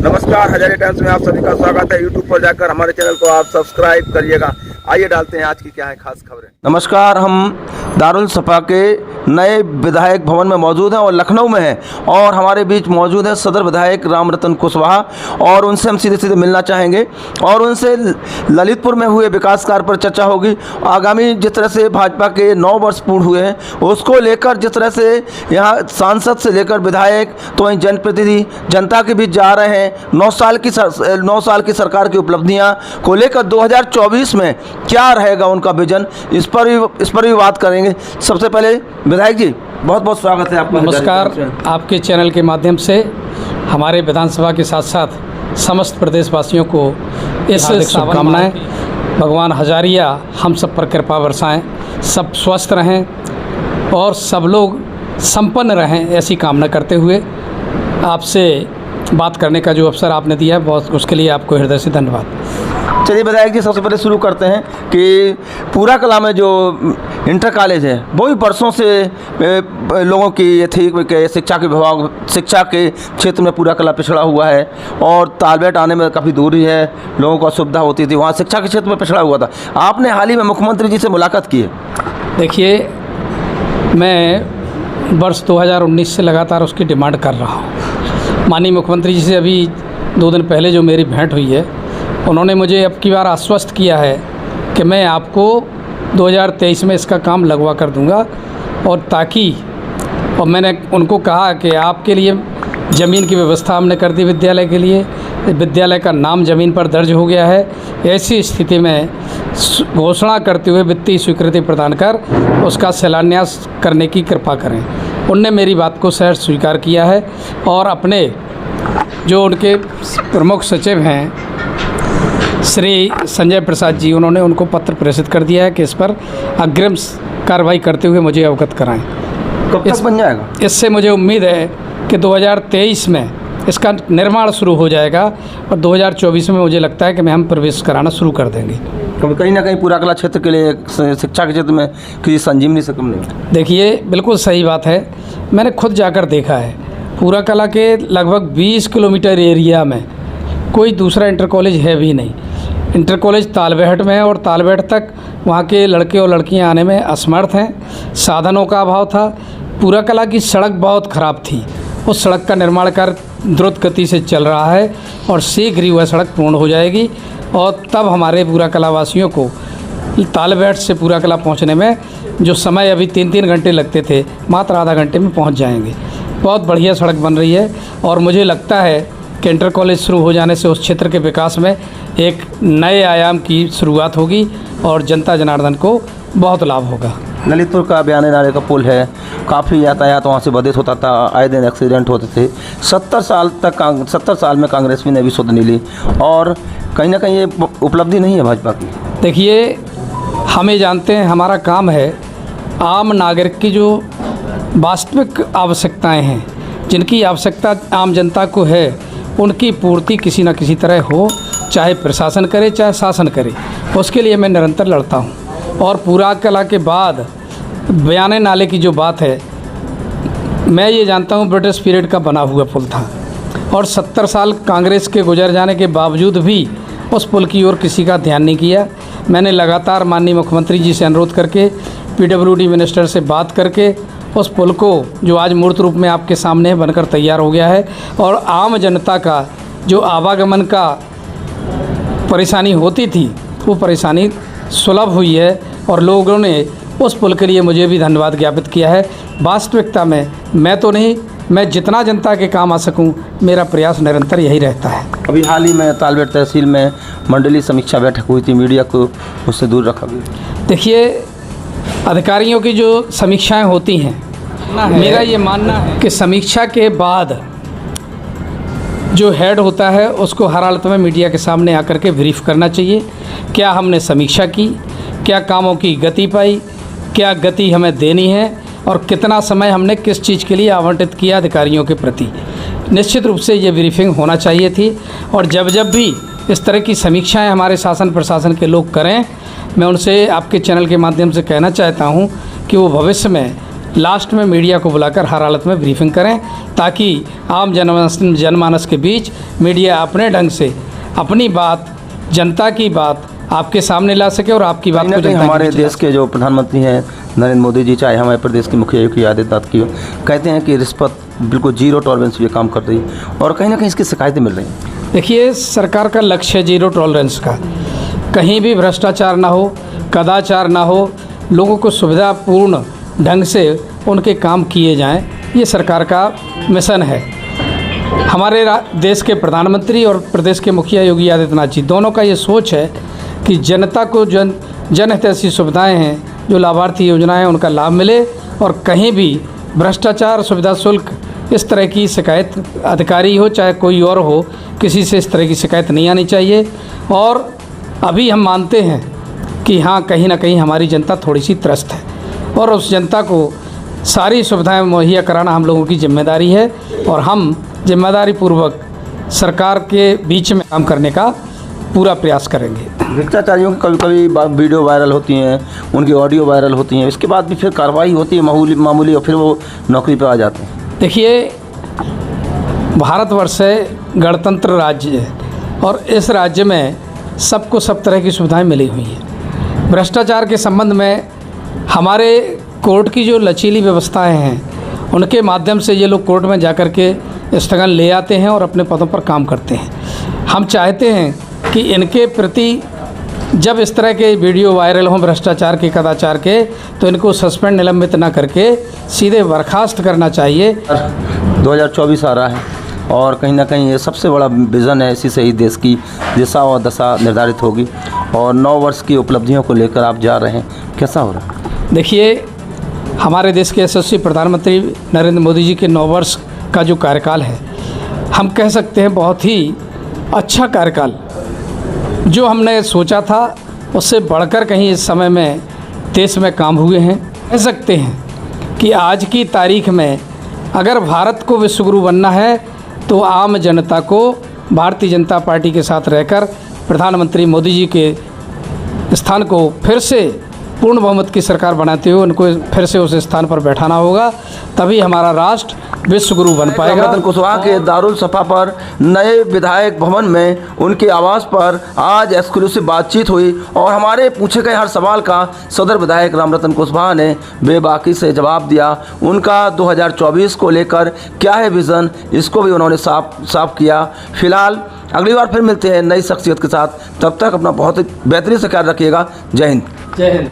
नमस्कार, हजारे टाइम्स में आप सभी का स्वागत है। यूट्यूब पर जाकर हमारे चैनल को आप सब्सक्राइब करिएगा। आइए डालते हैं आज की क्या है खास खबरें। नमस्कार, हम दारुल सपा के नए विधायक भवन में मौजूद हैं और लखनऊ में हैं और हमारे बीच मौजूद है सदर विधायक राम रतन कुशवाहा और उनसे हम सीधे सीधे मिलना चाहेंगे और उनसे ललितपुर में हुए विकास कार्य पर चर्चा होगी। आगामी जिस तरह से भाजपा के 9 वर्ष पूर्ण हुए हैं उसको लेकर, जिस तरह से यहाँ सांसद से लेकर विधायक तो वहीं जनप्रतिनिधि जनता के बीच जा रहे हैं, 9 साल की सरकार की उपलब्धियाँ को लेकर 2024 में क्या रहेगा उनका विजन, इस पर भी बात करेंगे। सबसे पहले विधायक जी, बहुत बहुत स्वागत है आपका। नमस्कार। आपके चैनल के माध्यम से हमारे विधानसभा के साथ साथ समस्त प्रदेशवासियों को इस शुभकामनाएं। भगवान हजारिया हम सब पर कृपा बरसाएं, सब स्वस्थ रहें और सब लोग संपन्न रहें, ऐसी कामना करते हुए आपसे बात करने का जो अवसर आपने दिया है, बहुत उसके लिए आपको हृदय से धन्यवाद। चलिए विधायक जी, सबसे पहले शुरू करते हैं कि पूरा कला में जो इंटर कॉलेज है वो भी बरसों से लोगों की ये थी कि शिक्षा के क्षेत्र में पूरा कला पिछड़ा हुआ है और तालबेट आने में काफ़ी दूरी है, लोगों को असुविधा होती थी, वहाँ शिक्षा के क्षेत्र में पिछड़ा हुआ था। आपने हाल ही में मुख्यमंत्री जी से मुलाकात की है। देखिए, मैं वर्ष 2019 से लगातार उसकी डिमांड कर रहा हूँ। माननीय मुख्यमंत्री जी से अभी 2 दिन पहले जो मेरी भेंट हुई है, उन्होंने मुझे अब की बार आश्वस्त किया है कि मैं आपको 2023 में इसका काम लगवा कर दूंगा और मैंने उनको कहा कि आपके लिए ज़मीन की व्यवस्था हमने कर दी विद्यालय के लिए, विद्यालय का नाम ज़मीन पर दर्ज हो गया है। ऐसी स्थिति में घोषणा करते हुए वित्तीय स्वीकृति प्रदान कर उसका शिलान्यास करने की कृपा करें। उनने मेरी बात को सहर्ष स्वीकार किया है और अपने जो उनके प्रमुख सचिव हैं श्री संजय प्रसाद जी, उन्होंने उनको पत्र प्रेषित कर दिया है कि इस पर अग्रिम कार्रवाई करते हुए मुझे अवगत कराएं। कब तक बन जाएगा? इससे मुझे उम्मीद है कि 2023 में इसका निर्माण शुरू हो जाएगा और 2024 में मुझे लगता है कि हम प्रवेश कराना शुरू कर देंगे। कहीं ना कहीं पूरा कला क्षेत्र के लिए, शिक्षा के क्षेत्र में किसी संजीवनी से कम नहीं। देखिए, बिल्कुल सही बात है। मैंने खुद जाकर देखा है, पूरा कला के लगभग 20 किलोमीटर एरिया में कोई दूसरा इंटर कॉलेज है भी नहीं। इंटर कॉलेज तालबेहट में है और तालबेहट तक वहाँ के लड़के और लड़कियाँ आने में असमर्थ हैं। साधनों का अभाव था। पूरा कला की सड़क बहुत ख़राब थी। उस सड़क का निर्माण कार्य द्रुत गति से चल रहा है और शीघ्र ही वह सड़क पूर्ण हो जाएगी और तब हमारे पूरा कला वासियों को तालबेहट से पूरा कला पहुँचने में जो समय अभी 3-3 घंटे लगते थे, मात्र आधा घंटे में पहुँच जाएंगे। बहुत बढ़िया सड़क बन रही है और मुझे लगता है कि इंटर कॉलेज शुरू हो जाने से उस क्षेत्र के विकास में एक नए आयाम की शुरुआत होगी और जनता जनार्दन को बहुत लाभ होगा। ललितपुर का बयाने नाले का पुल है, काफ़ी यातायात वहाँ से बाधित होता था, आए दिन एक्सीडेंट होते थे। 70 साल में कांग्रेस ने भी सुध नहीं ली और कहीं ना कहीं ये उपलब्धि नहीं है भाजपा की। देखिए, हम ये जानते हैं, हमारा काम है आम नागरिक की जो वास्तविक आवश्यकताएँ हैं, जिनकी आवश्यकता आम जनता को है, उनकी पूर्ति किसी न किसी तरह हो, चाहे प्रशासन करे चाहे शासन करे। उसके लिए मैं निरंतर लड़ता हूँ। और पूरा कला के बाद बयाने नाले की जो बात है, मैं ये जानता हूँ ब्रिटिश पीरियड का बना हुआ पुल था और 70 साल कांग्रेस के गुजर जाने के बावजूद भी उस पुल की ओर किसी का ध्यान नहीं किया। मैंने लगातार माननीय मुख्यमंत्री जी से अनुरोध करके, PWD मिनिस्टर से बात करके उस पुल को, जो आज मूर्त रूप में आपके सामने बनकर तैयार हो गया है और आम जनता का जो आवागमन का परेशानी होती थी, वो परेशानी सुलभ हुई है और लोगों ने उस पुल के लिए मुझे भी धन्यवाद ज्ञापित किया है। वास्तविकता में मैं तो नहीं, मैं जितना जनता के काम आ सकूं, मेरा प्रयास निरंतर यही रहता है। अभी हाल ही में तालबेट तहसील में मंडलीय समीक्षा बैठक हुई थी, मीडिया को उससे दूर रखा गया। देखिए, अधिकारियों की जो समीक्षाएं होती हैं, मेरा ये मानना है कि समीक्षा के बाद जो हेड होता है उसको हर हालत में मीडिया के सामने आकर के ब्रीफ करना चाहिए। क्या हमने समीक्षा की, क्या कामों की गति पाई, क्या गति हमें देनी है और कितना समय हमने किस चीज़ के लिए आवंटित किया अधिकारियों के प्रति। निश्चित रूप से ये ब्रीफिंग होना चाहिए थी और जब भी इस तरह की समीक्षाएं हमारे शासन प्रशासन के लोग करें, मैं उनसे आपके चैनल के माध्यम से कहना चाहता हूं कि वो भविष्य में लास्ट में मीडिया को बुलाकर हर हालत में ब्रीफिंग करें, ताकि आम जनमानस के बीच मीडिया अपने ढंग से अपनी बात, जनता की बात आपके सामने ला सके और आपकी बात को जनता हमारे देश के जो प्रधानमंत्री हैं नरेंद्र मोदी जी, चाहे हमारे प्रदेश के मुखिया योगी आदित्यनाथ की, कहते हैं कि रिश्वत बिल्कुल जीरो टॉलरेंस ये काम कर रही है और कहीं ना कहीं इसकी शिकायतें मिल रही हैं। देखिए, सरकार का लक्ष्य है जीरो टॉलरेंस का। कहीं भी भ्रष्टाचार ना हो, कदाचार ना हो, लोगों को सुविधापूर्ण ढंग से उनके काम किए जाएं, ये सरकार का मिशन है। हमारे देश के प्रधानमंत्री और प्रदेश के मुखिया योगी आदित्यनाथ जी दोनों का ये सोच है कि जनता को जनहितैषी सुविधाएं हैं, जो लाभार्थी योजनाएं, उनका लाभ मिले और कहीं भी भ्रष्टाचार, सुविधा शुल्क, इस तरह की शिकायत, अधिकारी हो चाहे कोई और हो, किसी से इस तरह की शिकायत नहीं आनी चाहिए। और अभी हम मानते हैं कि हाँ, कहीं ना कहीं हमारी जनता थोड़ी सी त्रस्त है और उस जनता को सारी सुविधाएं मुहैया कराना हम लोगों की जिम्मेदारी है और हम जिम्मेदारी पूर्वक सरकार के बीच में काम करने का पूरा प्रयास करेंगे। भ्रष्टाचारियों की कभी कभी वीडियो वायरल होती हैं, उनकी ऑडियो वायरल होती हैं, इसके बाद भी फिर कार्रवाई होती है मामूली और फिर वो नौकरी पर आ जाते हैं। देखिए, भारतवर्ष गणतंत्र राज्य है और इस राज्य में सबको सब तरह की सुविधाएं मिली हुई हैं। भ्रष्टाचार के संबंध में हमारे कोर्ट की जो लचीली व्यवस्थाएं हैं, उनके माध्यम से ये लोग कोर्ट में जाकर के स्थगन ले आते हैं और अपने पदों पर काम करते हैं। हम चाहते हैं कि इनके प्रति जब इस तरह के वीडियो वायरल हों भ्रष्टाचार के, कदाचार के, तो इनको सस्पेंड, निलंबित ना करके सीधे बर्खास्त करना चाहिए। 2024 आ रहा है और कहीं ना कहीं ये सबसे बड़ा विज़न है, इसी से ही देश की दिशा और दशा निर्धारित होगी और 9 वर्ष की उपलब्धियों को लेकर आप जा रहे हैं, कैसा हो रहा है? देखिए, हमारे देश के यशस्वी प्रधानमंत्री नरेंद्र मोदी जी के 9 वर्ष का जो कार्यकाल है, हम कह सकते हैं बहुत ही अच्छा कार्यकाल। जो हमने सोचा था उससे बढ़कर कहीं इस समय में देश में काम हुए हैं। कह सकते हैं कि आज की तारीख में अगर भारत को विश्वगुरु बनना है तो आम जनता को भारतीय जनता पार्टी के साथ रहकर प्रधानमंत्री मोदी जी के स्थान को फिर से पूर्ण बहुमत की सरकार बनाते हुए उनको फिर से उस स्थान पर बैठाना होगा, तभी हमारा राष्ट्र विश्वगुरु बन पाएगा। रामरतन कुशवाहा के दारुल सफा पर नए विधायक भवन में उनके आवास पर आज एक्सक्लूसिव बातचीत हुई और हमारे पूछे गए हर सवाल का सदर विधायक रामरतन कुशवाहा ने बेबाकी से जवाब दिया। उनका 2024 को लेकर क्या है विज़न, इसको भी उन्होंने साफ किया। फिलहाल अगली बार फिर मिलते हैं नई शख्सियत के साथ, तब तक अपना बहुत बेहतरीन से ख्याल रखिएगा। जय हिंद। जय हिंद।